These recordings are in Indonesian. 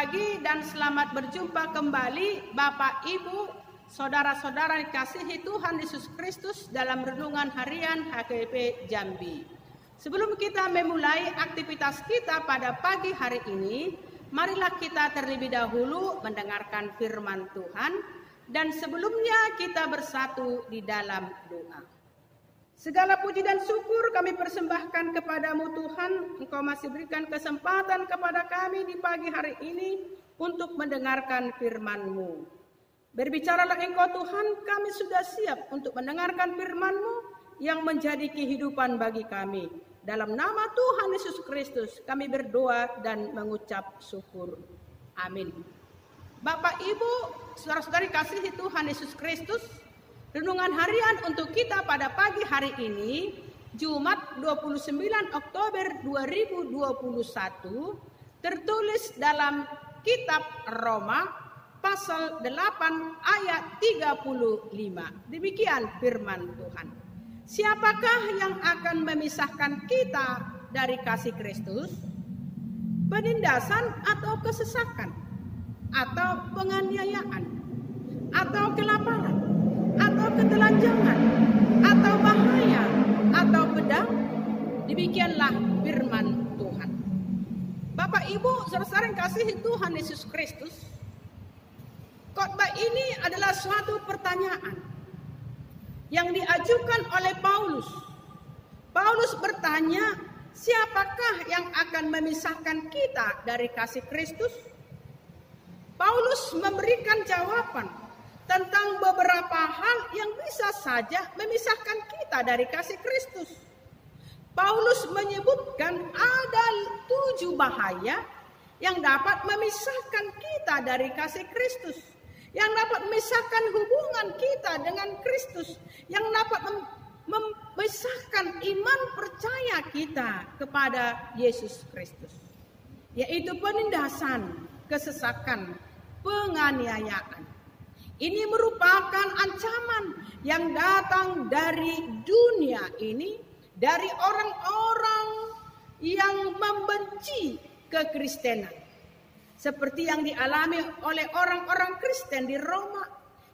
pagi dan selamat berjumpa kembali Bapak Ibu, saudara-saudara dikasihi Tuhan Yesus Kristus dalam renungan harian HKBP Jambi. Sebelum kita memulai aktivitas kita pada pagi hari ini, marilah kita terlebih dahulu mendengarkan firman Tuhan dan sebelumnya kita bersatu di dalam doa. Segala puji dan syukur kami persembahkan kepadamu Tuhan, Engkau masih berikan kesempatan kepada kami di pagi hari ini untuk mendengarkan firman-Mu. Berbicaralah Engkau Tuhan, kami sudah siap untuk mendengarkan firman-Mu yang menjadi kehidupan bagi kami. Dalam nama Tuhan Yesus Kristus kami berdoa dan mengucap syukur. Amin. Bapak Ibu, saudara-saudari kasihi Tuhan Yesus Kristus, renungan harian untuk kita pada pagi hari ini, Jumat 29 Oktober 2021, tertulis dalam kitab Roma pasal 8 ayat 35. Demikian firman Tuhan. Siapakah yang akan memisahkan kita dari kasih Kristus? Penindasan atau kesesakan? Atau penganiayaan? Atau kelaparan? Atau ketelanjangan, atau bahaya, atau pedang? Demikianlah firman Tuhan. Bapak Ibu, saudara-saudara yang kasihi Tuhan Yesus Kristus, khotbah ini adalah suatu pertanyaan yang diajukan oleh Paulus. Paulus bertanya, siapakah yang akan memisahkan kita dari kasih Kristus? Paulus memberikan jawaban tentang beberapa hal yang bisa saja memisahkan kita dari kasih Kristus. Paulus menyebutkan ada 7 bahaya yang dapat memisahkan kita dari kasih Kristus, yang dapat memisahkan hubungan kita dengan Kristus, yang dapat memisahkan iman percaya kita kepada Yesus Kristus, yaitu penindasan, kesesakan, penganiayaan. Ini merupakan ancaman yang datang dari dunia ini, dari orang-orang yang membenci kekristenan. Seperti yang dialami oleh orang-orang Kristen di Roma,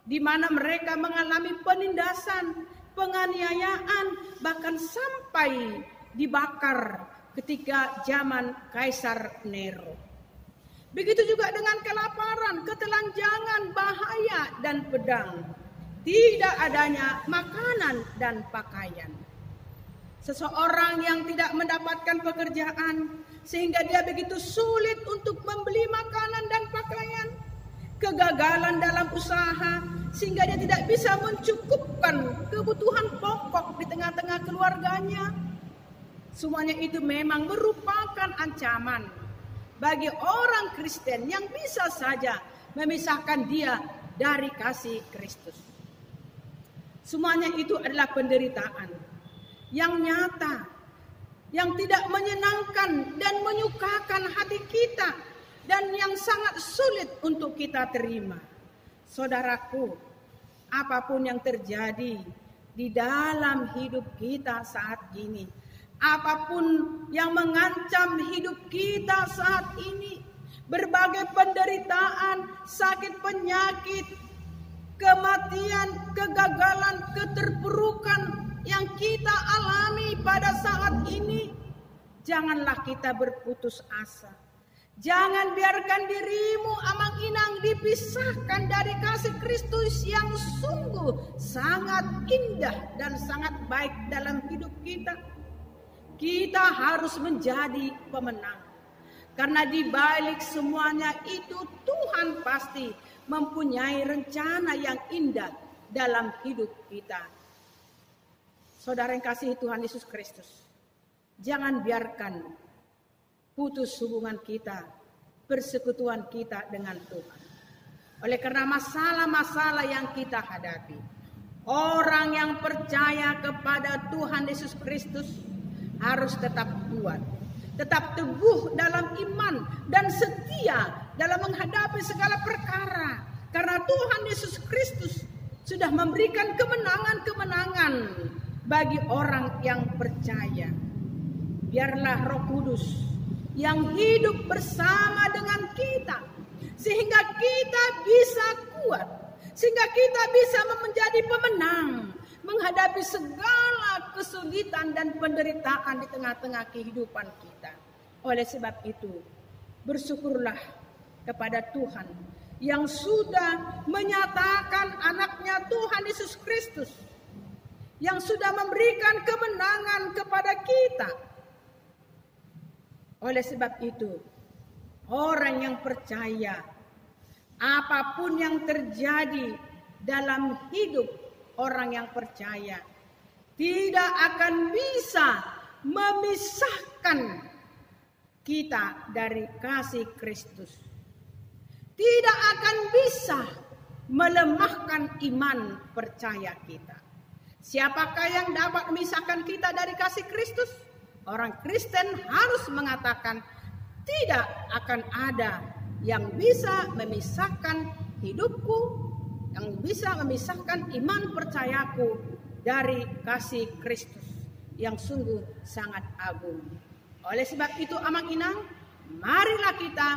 di mana mereka mengalami penindasan, penganiayaan, bahkan sampai dibakar ketika zaman Kaisar Nero. Begitu juga dengan kelaparan, ketelanjangan, bahaya, dan pedang. Tidak adanya makanan dan pakaian. Seseorang yang tidak mendapatkan pekerjaan sehingga dia begitu sulit untuk membeli makanan dan pakaian. Kegagalan dalam usaha sehingga dia tidak bisa mencukupkan kebutuhan pokok di tengah-tengah keluarganya. Semuanya itu memang merupakan ancaman bagi orang Kristen yang bisa saja memisahkan dia dari kasih Kristus. Semuanya itu adalah penderitaan yang nyata, yang tidak menyenangkan dan menyukakan hati kita, dan yang sangat sulit untuk kita terima. Saudaraku, apapun yang terjadi di dalam hidup kita saat ini, apapun yang mengancam hidup kita saat ini, berbagai penderitaan, sakit penyakit, kematian, kegagalan, keterpurukan yang kita alami pada saat ini, janganlah kita berputus asa. Jangan biarkan dirimu amang-inang dipisahkan dari kasih Kristus yang sungguh sangat indah dan sangat baik dalam hidup kita. Kita harus menjadi pemenang. Karena di balik semuanya itu Tuhan pasti mempunyai rencana yang indah dalam hidup kita. Saudara yang kasihi Tuhan Yesus Kristus, jangan biarkan putus hubungan kita, persekutuan kita dengan Tuhan. Oleh karena masalah-masalah yang kita hadapi, orang yang percaya kepada Tuhan Yesus Kristus harus tetap kuat, tetap teguh dalam iman dan setia dalam menghadapi segala perkara. Karena Tuhan Yesus Kristus sudah memberikan kemenangan-kemenangan bagi orang yang percaya. Biarlah Roh Kudus yang hidup bersama dengan kita sehingga kita bisa kuat, sehingga kita bisa menjadi pemenang menghadapi segala kesulitan dan penderitaan di tengah-tengah kehidupan kita. Oleh sebab itu, bersyukurlah kepada Tuhan yang sudah menyatakan anaknya Tuhan Yesus Kristus, yang sudah memberikan kemenangan kepada kita. Oleh sebab itu, orang yang percaya, apapun yang terjadi dalam hidup orang yang percaya, tidak akan bisa memisahkan kita dari kasih Kristus. Tidak akan bisa melemahkan iman percaya kita. Siapakah yang dapat memisahkan kita dari kasih Kristus? Orang Kristen harus mengatakan tidak akan ada yang bisa memisahkan hidupku, yang bisa memisahkan iman percayaku dari kasih Kristus yang sungguh sangat agung. Oleh sebab itu Amang Inang, marilah kita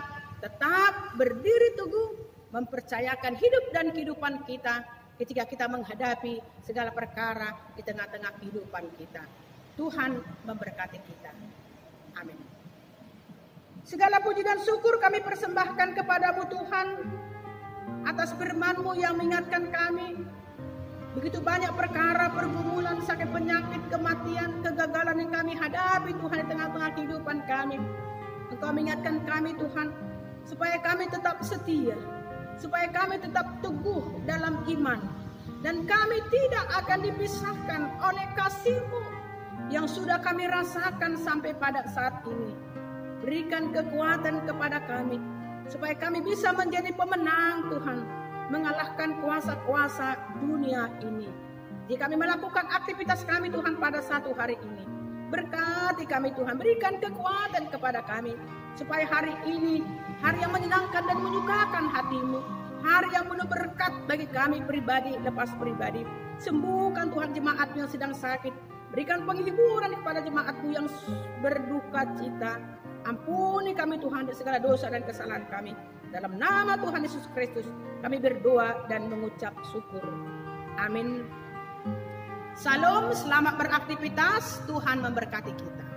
tetap berdiri teguh mempercayakan hidup dan kehidupan kita ketika kita menghadapi segala perkara di tengah-tengah kehidupan kita. Tuhan memberkati kita. Amin. Segala puji dan syukur kami persembahkan kepadamu Tuhan atas firman-Mu yang mengingatkan kami begitu banyak perkara, pergumulan, sakit penyakit, kematian, kegagalan yang kami hadapi Tuhan di tengah-tengah kehidupan kami. Engkau mengingatkan kami Tuhan supaya kami tetap setia, supaya kami tetap teguh dalam iman, dan kami tidak akan dipisahkan oleh kasih-Mu yang sudah kami rasakan sampai pada saat ini. Berikan kekuatan kepada kami supaya kami bisa menjadi pemenang Tuhan, mengalahkan kuasa-kuasa dunia ini. Jika kami melakukan aktivitas kami Tuhan pada satu hari ini, berkati kami Tuhan, berikan kekuatan kepada kami supaya hari ini hari yang menyenangkan dan menyukakan hati-Mu, hari yang penuh berkat bagi kami pribadi lepas pribadi. Sembuhkan Tuhan jemaat yang sedang sakit, berikan penghiburan kepada jemaat-Mu yang berduka cita. Ampuni kami Tuhan dari segala dosa dan kesalahan kami. Dalam nama Tuhan Yesus Kristus kami berdoa dan mengucap syukur. Amin. Salam, selamat beraktivitas. Tuhan memberkati kita.